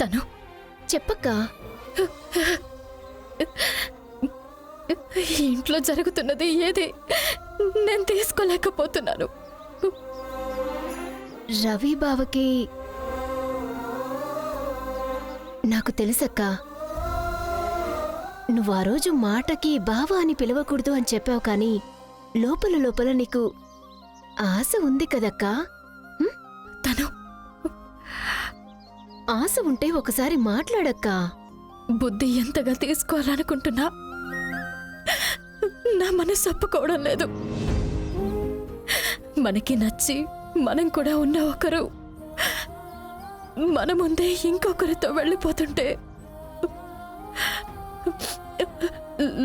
తను చెప్పక్కా. ఇంట్లో జరుగుతున్నది ఏది నేను తీసుకోలేకపోతున్నాను. రవి బావకి నాకు తెలుసక్కా, నువ్వు ఆ రోజు మాటకి బావా అని పిలవకూడదు అని చెప్పావు, కానీ లోపల లోపల నీకు ఆశ ఉంది కదక్కా. తను ఆశ ఉంటే ఒకసారి మాట్లాడక్కా. బుద్ధి ఎంతగా తీసుకోవాలనుకుంటున్నా నా మనసు ఒప్పుకోవడం లేదు. మనకి నచ్చి మనం కూడా ఉన్న ఒకరు మన ముందే ఇంకొకరితో వెళ్ళిపోతుంటే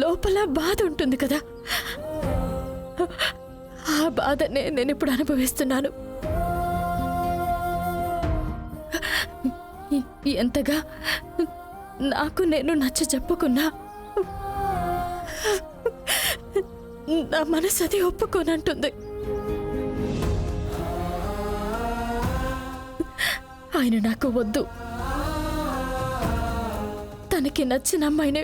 లోపల బాధ ఉంటుంది కదా, ఆ బాధనే నేను ఇప్పుడు అనుభవిస్తున్నాను. ఎంతగా నాకు నేను నచ్చ చెప్పుకున్నా నా మనసు అది ఒప్పుకోనంటుంది. ఆయన నాకు వద్దు, తనకి నచ్చిన అమ్మాయిని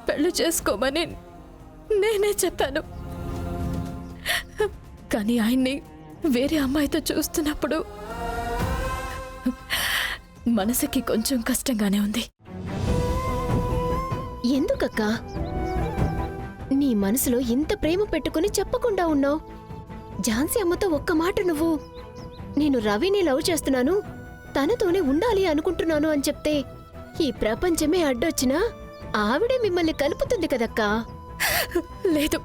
పెళ్లి చేసుకోమని నేనే చెప్పాను. కానీ ఆయన్ని వేరే అమ్మాయితో చూస్తున్నప్పుడు మనసుకి కొంచెం కష్టంగానే ఉంది. ఎందుకక్కా నీ మనసులో ఇంత ప్రేమ పెట్టుకుని చెప్పకుండా ఉన్నావు? ఝాన్సీ అమ్మతో ఒక్క మాట నువ్వు నేను రవిని లవ్ చేస్తున్నాను, తనతోనే ఉండాలి అనుకుంటున్నాను అని చెప్తే ఈ ప్రపంచమే అడ్డొచ్చినా ఆవిడే మిమ్మల్ని కలుపుతుంది కదక్కా. లేదు,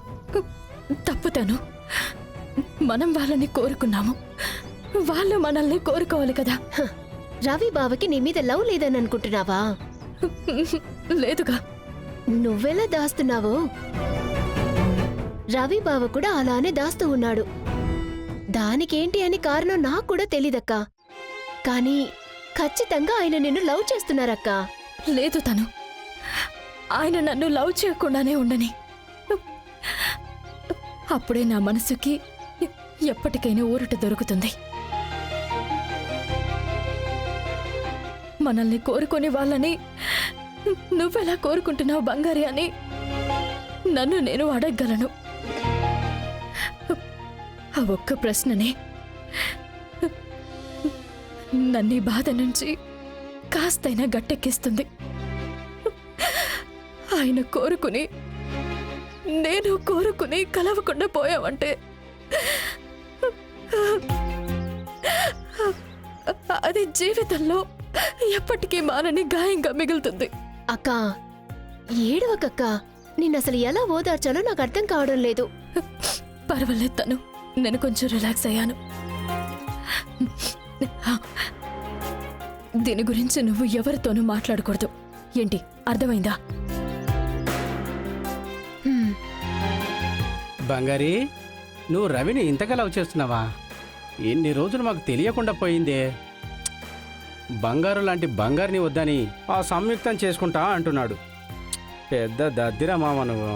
తప్పుతాను. మనం వాళ్ళని కోరుకున్నాము, వాళ్ళు మనల్ని కోరుకోవాలి కదా. రవి బావకి నీ మీద లవ్ లేదని అనుకుంటున్నావా? లేదుగా. నువ్వెలా దాస్తున్నావో రవి బావ కూడా అలానే దాస్తూ ఉన్నాడు. దానికేంటి అని కారణం నాకు కూడా తెలీదక్కా, కానీ ఖచ్చితంగా ఆయన నిన్ను లవ్ చేస్తున్నారక్కా. లేదు, తను ఆయన నన్ను లవ్ చేయకుండానే ఉండని. అప్పుడే నా మనసుకి ఎప్పటికైనా ఊరట దొరుకుతుంది. మనల్ని కోరుకునే వాళ్ళని నువ్వెలా కోరుకుంటున్నావు బంగారి అని నన్ను నేను అడగగలను. ఆ ఒక్క ప్రశ్ననే నన్ను బాధ నుంచి కాస్తైనా గట్టెక్కిస్తుంది. ఆయన కోరుకుని నేను కోరుకుని కలవకుండా పోయావంటే అది జీవితంలో ఎప్పటికీ మానని గాయంగా మిగులుతుంది. అక్కా ఏడవకక్కా, నిన్నసలు ఎలా ఓదార్చాలో నాకు అర్థం కావడం లేదు. పర్వాలేదు తను, నేను కొంచెం రిలాక్స్ అయ్యాను. దీని గురించి నువ్వు ఎవరితోనూ మాట్లాడకూడదు. ఏంటి, అర్థమైందా? బంగారీ, నువ్వు రవిని ఇంతగా లవ్ చేస్తున్నావా? ఎన్ని రోజులు మాకు తెలియకుండా పోయిందే. బంగారు లాంటి బంగారుని వద్దని ఆ సంయుక్తం చేసుకుంటా అంటున్నాడు. పెద్ద దద్దిరా మామ నువ్వు.